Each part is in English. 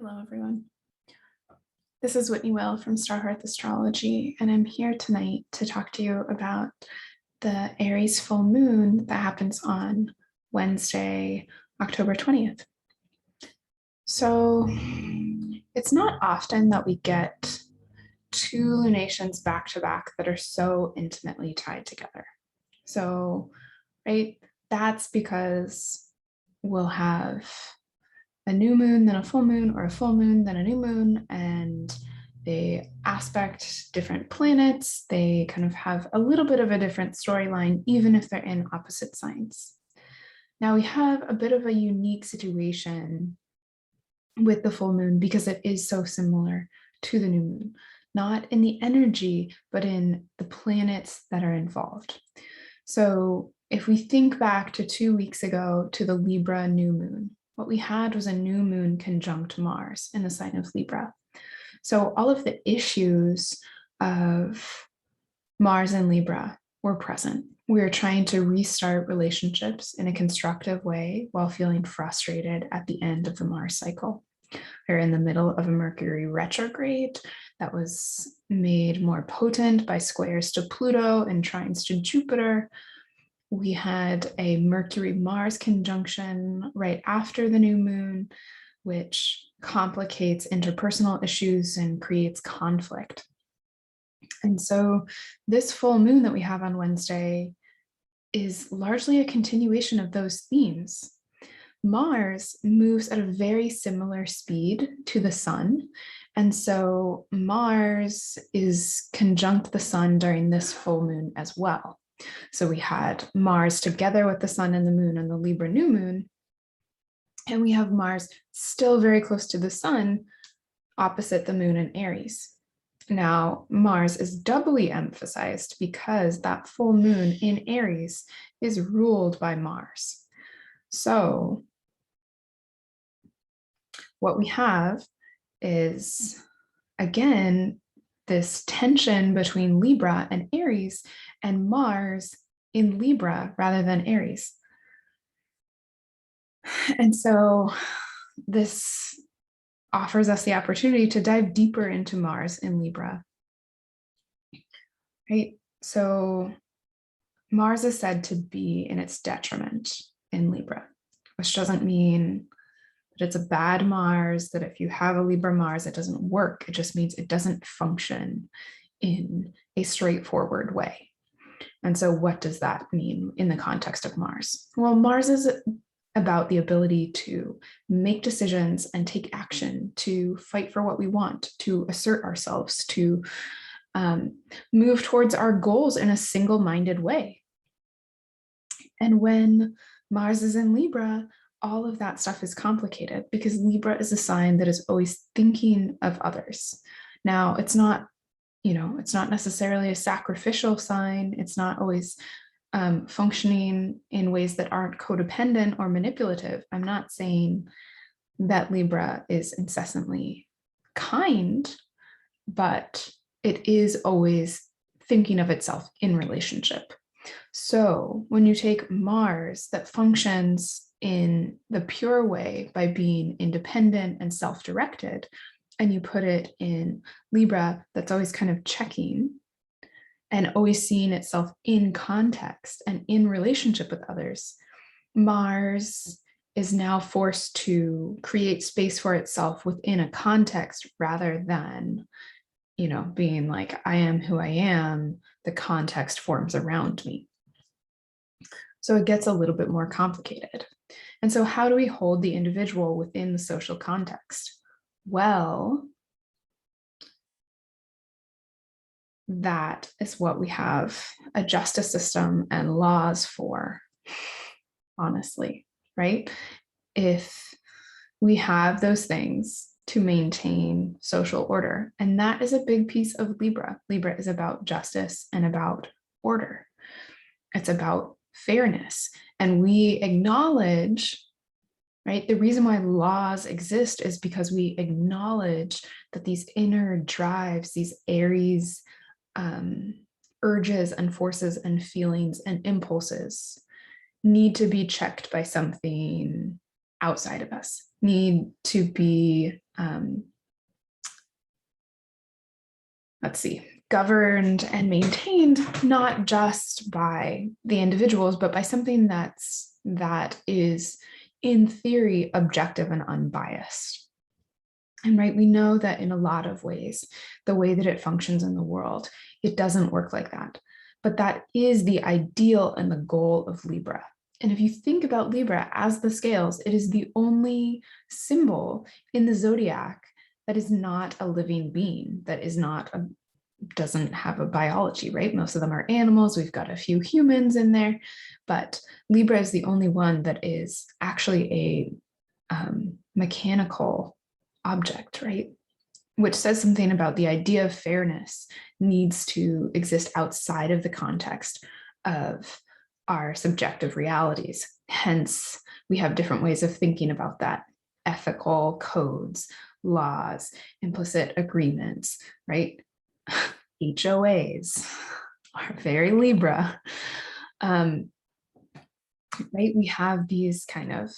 Hello, everyone. This is Whitney Will from Star Hearth Astrology, and I'm here tonight to talk to you about the Aries full moon that happens on Wednesday, October 20th. So it's not often that we get two lunations back to back that are so intimately tied together. So, right, that's because we'll have a new moon, then a full moon, or a full moon, then a new moon, and they aspect different planets. They kind of have a little bit of a different storyline, even if they're in opposite signs. Now we have a bit of a unique situation with the full moon because it is so similar to the new moon, not in the energy, but in the planets that are involved. So if we think back to 2 weeks ago to the Libra new moon, what we had was a new moon conjunct Mars in the sign of Libra. So all of the issues of Mars and Libra were present. We were trying to restart relationships in a constructive way while feeling frustrated at the end of the Mars cycle. We're in the middle of a Mercury retrograde that was made more potent by squares to Pluto and trines to Jupiter. We had a Mercury-Mars conjunction right after the new moon, which complicates interpersonal issues and creates conflict. And so this full moon that we have on Wednesday is largely a continuation of those themes. Mars moves at a very similar speed to the sun. And so Mars is conjunct the sun during this full moon as well. So we had Mars together with the sun and the moon on the Libra new moon. And we have Mars still very close to the sun opposite the moon in Aries. Now, Mars is doubly emphasized because that full moon in Aries is ruled by Mars. So what we have is, again, this tension between Libra and Aries and Mars in Libra rather than Aries. And so this offers us the opportunity to dive deeper into Mars in Libra, right? So Mars is said to be in its detriment in Libra, which doesn't mean that it's a bad Mars, that if you have a Libra Mars, it doesn't work. It just means it doesn't function in a straightforward way. And so what does that mean in the context of Mars? Well, Mars is about the ability to make decisions and take action, to fight for what we want, to assert ourselves, to move towards our goals in a single-minded way. And when Mars is in Libra, all of that stuff is complicated because Libra is a sign that is always thinking of others. Now, it's not necessarily a sacrificial sign. It's not always functioning in ways that aren't codependent or manipulative. I'm not saying that Libra is incessantly kind, but it is always thinking of itself in relationship. So when you take Mars that functions in the pure way by being independent and self-directed, and you put it in Libra that's always kind of checking and always seeing itself in context and in relationship with others, Mars is now forced to create space for itself within a context rather than, being like, I am who I am, the context forms around me. So it gets a little bit more complicated. And so how do we hold the individual within the social context? Well, that is what we have a justice system and laws for, honestly, right? If we have those things to maintain social order, and that is a big piece of Libra. Libra is about justice and about order. It's about fairness. And we acknowledge, right? The reason why laws exist is because we acknowledge that these inner drives, these Aries urges and forces and feelings and impulses need to be checked by something outside of us, need to be, let's see, governed and maintained not just by the individuals, but by something that is in theory objective and unbiased. And right, we know that in a lot of ways, the way that it functions in the world, it doesn't work like that. But that is the ideal and the goal of Libra. And if you think about Libra as the scales, it is the only symbol in the zodiac that is not a living being, that is not a, doesn't have a biology, right? Most of them are animals. We've got a few humans in there, but Libra is the only one that is actually a mechanical object, right? Which says something about the idea of fairness needs to exist outside of the context of our subjective realities. Hence, we have different ways of thinking about that: ethical codes, laws, implicit agreements, right? HOAs are very Libra. Right? We have these kind of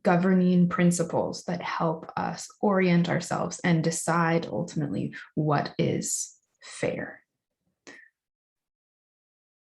governing principles that help us orient ourselves and decide ultimately what is fair.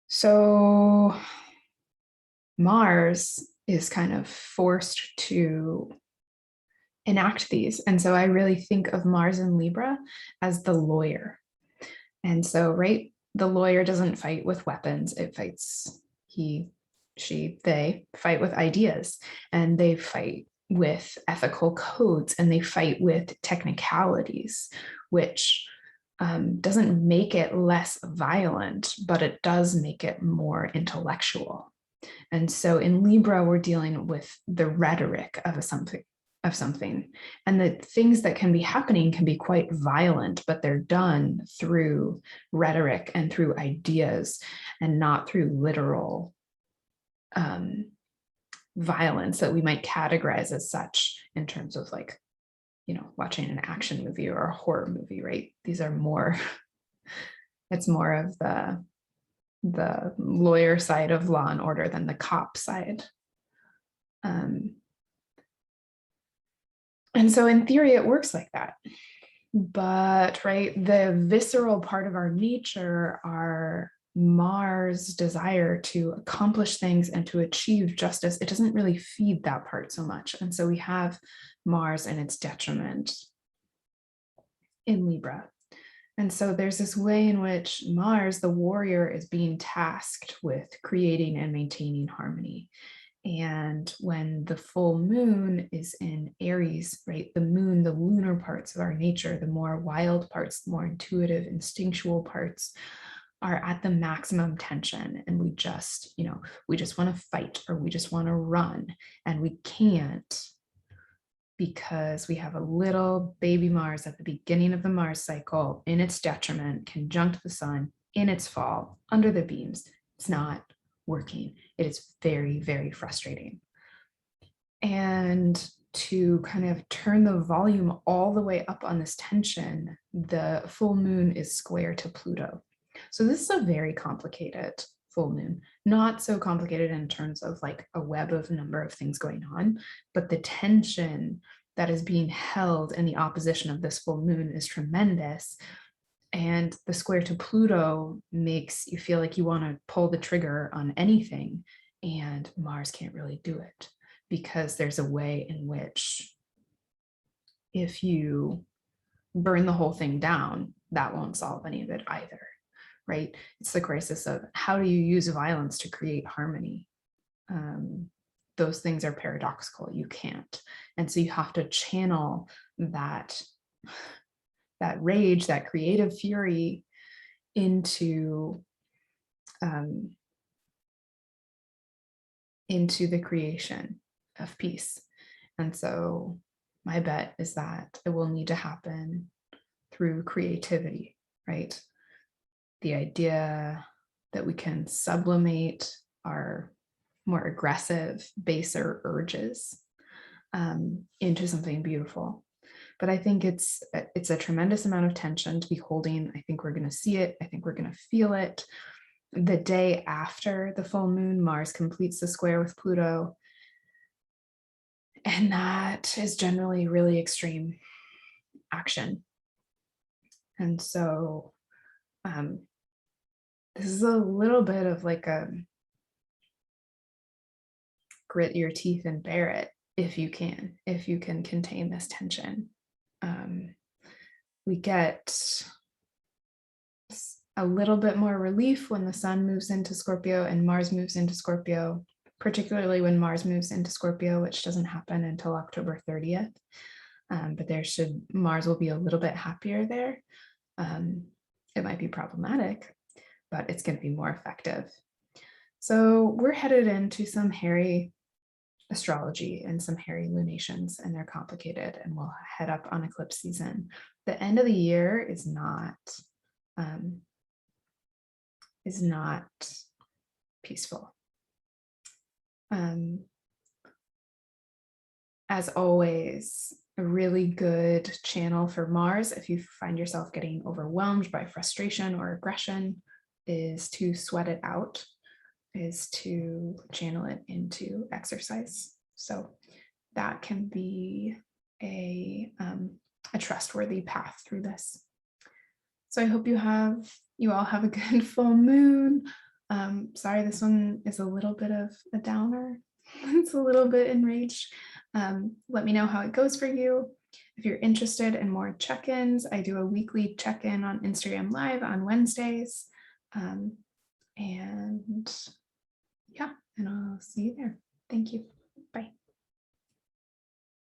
So Mars is kind of forced to enact these. And so I really think of Mars in Libra as the lawyer. And so, right, the lawyer doesn't fight with weapons, it fights, they fight with ideas, and they fight with ethical codes, and they fight with technicalities, which doesn't make it less violent, but it does make it more intellectual. And so in Libra, we're dealing with the rhetoric of something. And the things that can be happening can be quite violent, but they're done through rhetoric and through ideas and not through literal violence that we might categorize as such in terms of, like, you know, watching an action movie or a horror movie, right? These are more, it's more of the lawyer side of Law and Order than the cop side. And so in theory, it works like that. But, right, the visceral part of our nature, our Mars desire to accomplish things and to achieve justice, it doesn't really feed that part so much. And so we have Mars and its detriment in Libra. And so there's this way in which Mars, the warrior, is being tasked with creating and maintaining harmony. And when the full moon is in Aries, right, the moon, the lunar parts of our nature, the more wild parts, the more intuitive, instinctual parts, are at the maximum tension. And we just, you know, we just want to fight, or we just want to run, and we can't, because we have a little baby Mars at the beginning of the Mars cycle in its detriment, conjunct the sun in its fall under the beams. It's not working. It is very, very frustrating. And to kind of turn the volume all the way up on this tension, the full moon is square to Pluto. So this is a very complicated full moon, not so complicated in terms of like a web of number of things going on, but the tension that is being held in the opposition of this full moon is tremendous. And the square to Pluto makes you feel like you want to pull the trigger on anything, and Mars can't really do it, because there's a way in which if you burn the whole thing down, that won't solve any of it either, right? It's the crisis of how do you use violence to create harmony? Those things are paradoxical. You can't. And so you have to channel that rage, that creative fury into the creation of peace. And so my bet is that it will need to happen through creativity, right? The idea that we can sublimate our more aggressive, baser urges into something beautiful. But I think it's a tremendous amount of tension to be holding. I think we're going to see it. I think we're going to feel it. The day after the full moon, Mars completes the square with Pluto. And that is generally really extreme action. And so this is a little bit of like a grit your teeth and bear it if you can contain this tension. We get a little bit more relief when the sun moves into Scorpio and Mars moves into Scorpio, particularly when Mars moves into Scorpio, which doesn't happen until October 30th. But Mars will be a little bit happier there. It might be problematic, but it's going to be more effective. So we're headed into some hairy astrology and some hairy lunations, and they're complicated, and we'll head up on eclipse season. The end of the year is not peaceful. As always, a really good channel for Mars, if you find yourself getting overwhelmed by frustration or aggression, is to sweat it out, is to channel it into exercise. So that can be a trustworthy path through this. So I hope you all have a good full moon. Sorry, this one is a little bit of a downer. It's a little bit enraged. Let me know how it goes for you. If you're interested in more check-ins, I do a weekly check-in on Instagram Live on Wednesdays. And yeah, and I'll see you there. Thank you. Bye.